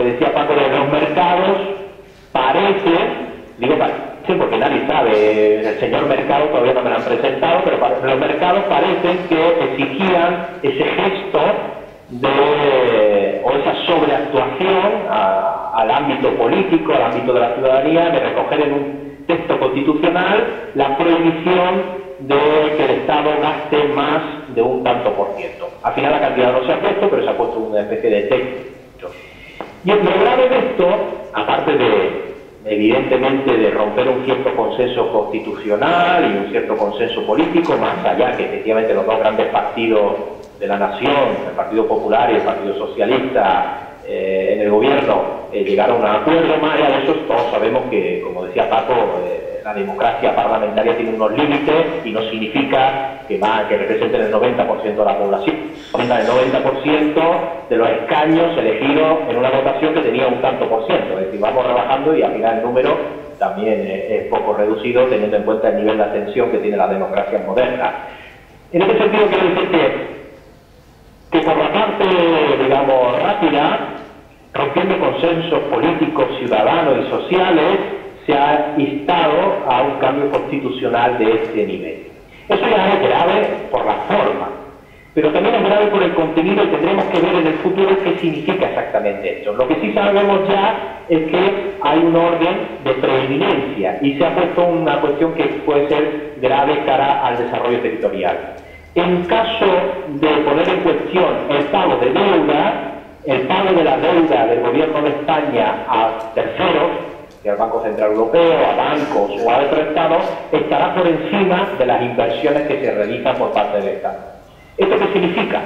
que decía Paco de los mercados, parece, digo parece porque nadie sabe, el señor Mercado todavía no me lo han presentado, pero los mercados parecen que exigían ese gesto o esa sobreactuación al ámbito político, al ámbito de la ciudadanía, de recoger en un texto constitucional la prohibición de que el Estado gaste más de un tanto por ciento. Al final la cantidad no se ha puesto, pero se ha puesto una especie de texto. Y el lo grave de esto, aparte de, evidentemente, de romper un cierto consenso constitucional y un cierto consenso político, más allá que efectivamente los dos grandes partidos de la nación, el Partido Popular y el Partido Socialista, en el gobierno llegaron a un acuerdo, más allá de eso todos sabemos que, como decía Paco, la democracia parlamentaria tiene unos límites y no significa que representen el 90% de la población. El 90% de los escaños elegidos en una votación que tenía un tanto por ciento. Es decir, vamos rebajando y al final el número también es poco reducido teniendo en cuenta el nivel de atención que tiene la democracia moderna. En este sentido quiero decir que por la parte, digamos, rápida, rompiendo consensos políticos, ciudadanos y sociales, se ha instado a un cambio constitucional de este nivel. Eso ya es grave por la forma, pero también es grave por el contenido y tendremos que ver en el futuro qué significa exactamente esto. Lo que sí sabemos ya es que hay un orden de preeminencia y se ha puesto una cuestión que puede ser grave cara al desarrollo territorial. En caso de poner en cuestión el pago de deuda, el pago de la deuda del gobierno de España a terceros, al Banco Central Europeo, a bancos o a otros estados, estará por encima de las inversiones que se realizan por parte del Estado. ¿Esto qué significa?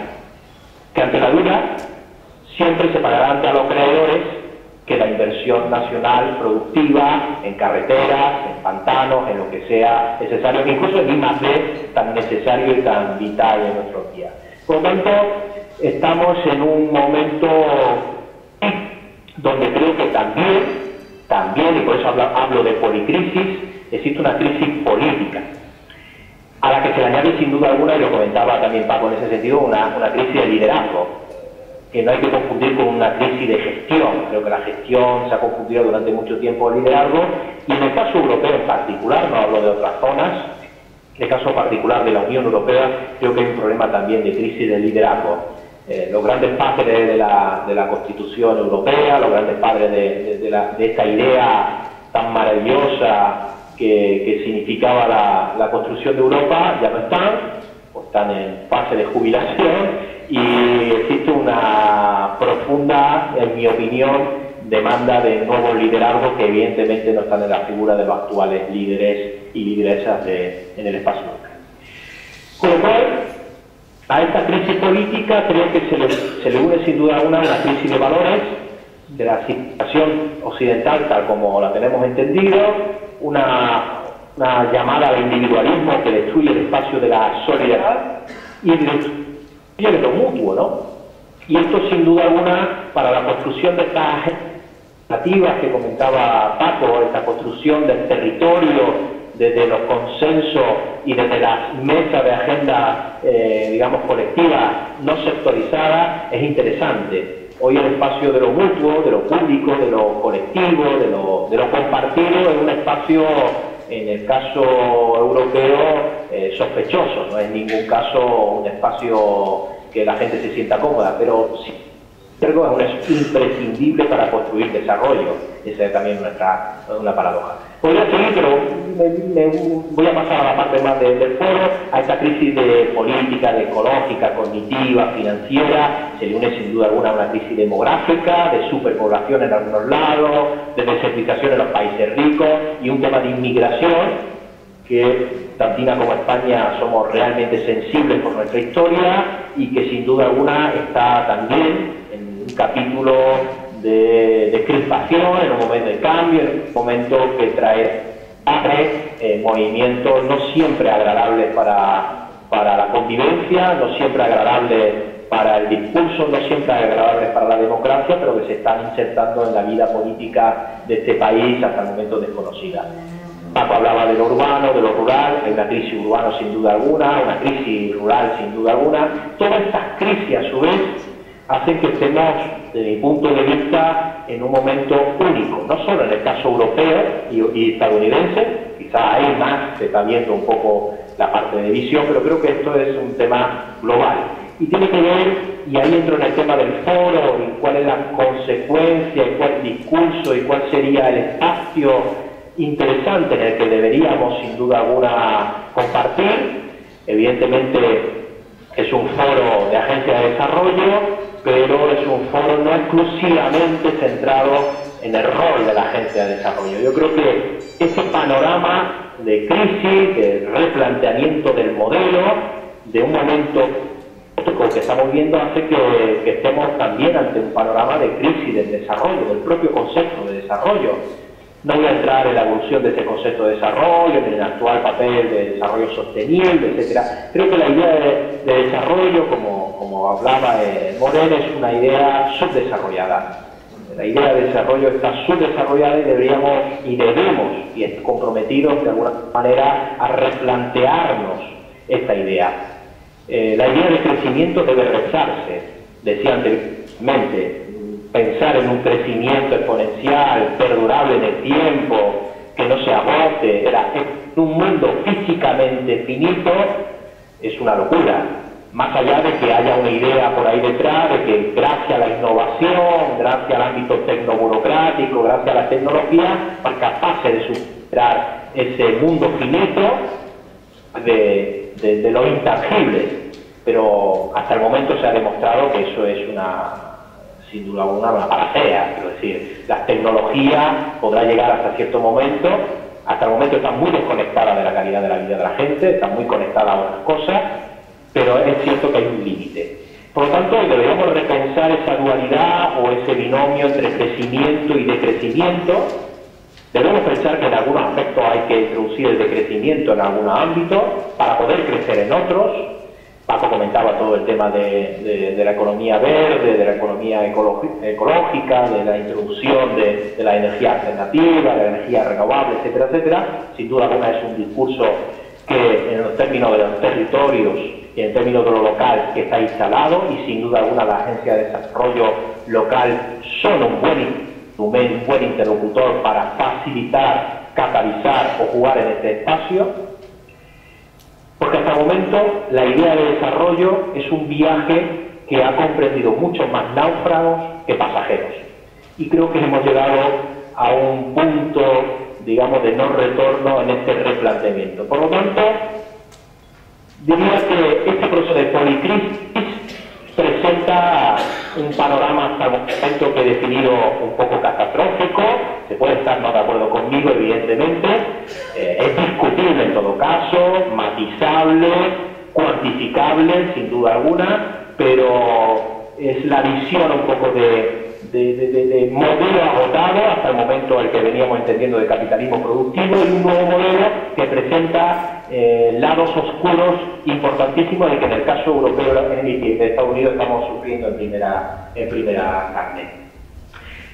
Que ante la duda siempre se pagará ante a los acreedores que la inversión nacional productiva en carreteras, en pantanos, en lo que sea necesario, incluso en I+D tan necesario y tan vital en nuestros días. Por lo tanto, estamos en un momento donde creo que también, y por eso hablo de policrisis, existe una crisis política, a la que se le añade sin duda alguna, y lo comentaba también Paco en ese sentido, una crisis de liderazgo, que no hay que confundir con una crisis de gestión. Creo que la gestión se ha confundido durante mucho tiempo el liderazgo, y en el caso europeo en particular, no hablo de otras zonas, en el caso particular de la Unión Europea, creo que hay un problema también de crisis de liderazgo. Los grandes padres de la Constitución Europea, los grandes padres de esta idea tan maravillosa que significaba la construcción de Europa, ya no están, o están en fase de jubilación, y existe una profunda, en mi opinión, demanda de nuevos liderazgos que evidentemente no están en la figura de los actuales líderes y lideresas en el espacio local. Con lo cual, a esta crisis política creo que se le une sin duda alguna una crisis de valores, de la situación occidental tal como la tenemos entendido, una llamada al individualismo que destruye el espacio de la solidaridad y de lo mutuo, ¿no? Y esto sin duda alguna para la construcción de estas alternativas que comentaba Paco, esta construcción del territorio desde los consensos y desde las mesas de agenda, digamos, colectivas, no sectorizadas, es interesante. Hoy el espacio de lo mutuo, de lo público, de lo colectivo, de lo compartido, es un espacio, en el caso europeo, sospechoso. No es en ningún caso un espacio que la gente se sienta cómoda, pero sí, es imprescindible para construir desarrollo. Esa es también una paradoja. Podría seguir, pero me voy a pasar a la parte más del foro, a esta crisis de política, de ecológica, cognitiva, financiera. Se le une sin duda alguna una crisis demográfica, de superpoblación en algunos lados, de desertización en los países ricos y un tema de inmigración que Argentina como España somos realmente sensibles por nuestra historia y que sin duda alguna está también en un capítulo de crispación, en un momento de cambio, en un momento que trae movimientos no siempre agradables para la convivencia, no siempre agradables para el discurso, no siempre agradables para la democracia, pero que se están insertando en la vida política de este país hasta el momento desconocida. Paco hablaba de lo urbano, de lo rural, hay una crisis urbana sin duda alguna, una crisis rural sin duda alguna. Todas estas crisis a su vez hacen que estemos desde mi punto de vista, en un momento único, no solo en el caso europeo y estadounidense, quizá ahí más se está viendo un poco la parte de visión, pero creo que esto es un tema global. Y tiene que ver, y ahí entro en el tema del foro, y cuál es la consecuencia, y cuál discurso, y cuál sería el espacio interesante en el que deberíamos, sin duda alguna, compartir. Evidentemente es un foro de agencia de desarrollo, pero es un foro no exclusivamente centrado en el rol de la agencia de desarrollo. Yo creo que ese panorama de crisis, de replanteamiento del modelo, de un momento que estamos viendo, hace que estemos también ante un panorama de crisis del desarrollo, del propio concepto de desarrollo. No voy a entrar en la evolución de ese concepto de desarrollo, en el actual papel de desarrollo sostenible, etcétera. Creo que la idea de desarrollo, como hablaba Moreno, es una idea subdesarrollada. La idea de desarrollo está subdesarrollada y debemos y comprometidos de alguna manera a replantearnos esta idea. La idea de crecimiento debe repensarse, decía anteriormente. Pensar en un crecimiento exponencial, perdurable en el tiempo, que no se agote, en un mundo físicamente finito, es una locura. Más allá de que haya una idea por ahí detrás, de que gracias a la innovación, gracias al ámbito tecnoburocrático, gracias a la tecnología, son capaces de superar ese mundo finito de lo intangible. Pero hasta el momento se ha demostrado que eso es sin duda alguna, una panacea. Quiero decir, la tecnología podrá llegar hasta cierto momento, hasta el momento está muy desconectada de la calidad de la vida de la gente, está muy conectada a otras cosas, pero es cierto que hay un límite. Por lo tanto, deberíamos repensar esa dualidad o ese binomio entre crecimiento y decrecimiento. Debemos pensar que en algunos aspectos hay que introducir el decrecimiento en algunos ámbitos para poder crecer en otros. Paco comentaba todo el tema de la economía verde, de la economía ecológica, de la introducción de la energía alternativa, de la energía renovable, etcétera, etcétera. Sin duda alguna es un discurso que en los términos de los territorios y en términos de lo local que está instalado, y sin duda alguna la Agencia de Desarrollo Local son un buen interlocutor para facilitar, catalizar o jugar en este espacio. Porque hasta el momento la idea de desarrollo es un viaje que ha comprendido muchos más náufragos que pasajeros. Y creo que hemos llegado a un punto, digamos, de no retorno en este replanteamiento. Por lo tanto, diría que este proceso de policrisis presenta un panorama hasta el momento que he definido un poco catastrófico. Se puede estar no de acuerdo conmigo, evidentemente, es discutible en todo caso, matizable, cuantificable sin duda alguna, pero es la visión un poco de modelo agotado hasta el momento el que veníamos entendiendo de capitalismo productivo, y un nuevo modelo que presenta lados oscuros importantísimos de que en el caso europeo y de Estados Unidos estamos sufriendo en primera carne.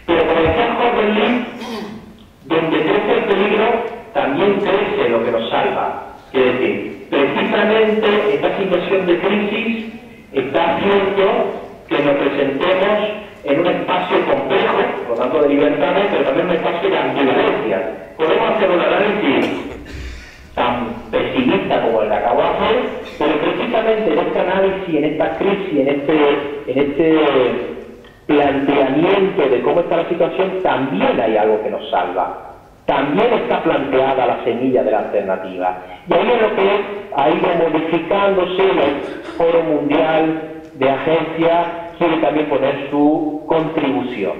Pero como decía Jorge Lee, donde crece el peligro, también crece lo que nos salva. Es decir, precisamente esta situación de crisis está haciendo que nos presentemos en un espacio complejo, por lo tanto de libertades, pero también un espacio de ambivalencia. Podemos hacer un análisis tan pesimista como el que acabo de hacer, pero precisamente en este análisis, en esta crisis, en este planteamiento de cómo está la situación, también hay algo que nos salva. También está planteada la semilla de la alternativa. Y ahí es lo que ha ido modificándose el Foro Mundial de Agencia, quiere también poner su contribución.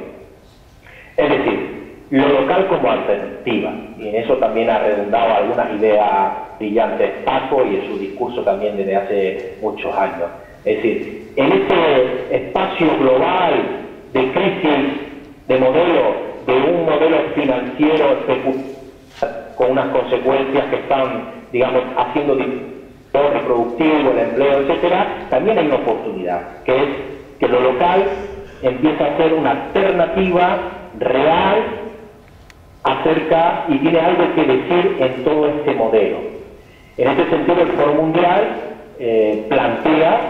Es decir, lo local como alternativa. Y en eso también ha redundado algunas ideas brillantes Paco y en su discurso también desde hace muchos años. Es decir, en este espacio global de crisis de modelo, de un modelo financiero con unas consecuencias que están, digamos, haciendo reproductivo, el empleo, etcétera, también hay una oportunidad, que es que lo local empieza a ser una alternativa real acerca y tiene algo que decir en todo este modelo. En este sentido, el Foro Mundial plantea,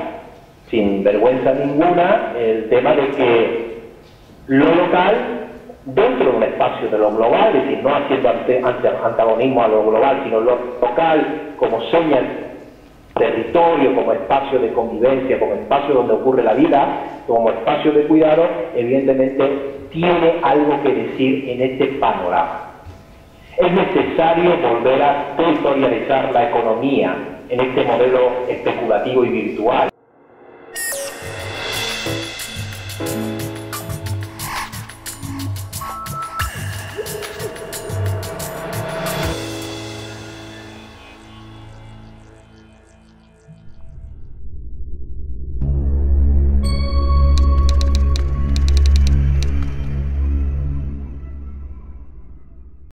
sin vergüenza ninguna, el tema de que lo local dentro de un espacio de lo global, es decir, no haciendo antagonismo a lo global, sino lo local como seña territorio, como espacio de convivencia, como espacio donde ocurre la vida, como espacio de cuidado, evidentemente tiene algo que decir en este panorama. Es necesario volver a territorializar la economía en este modelo especulativo y virtual.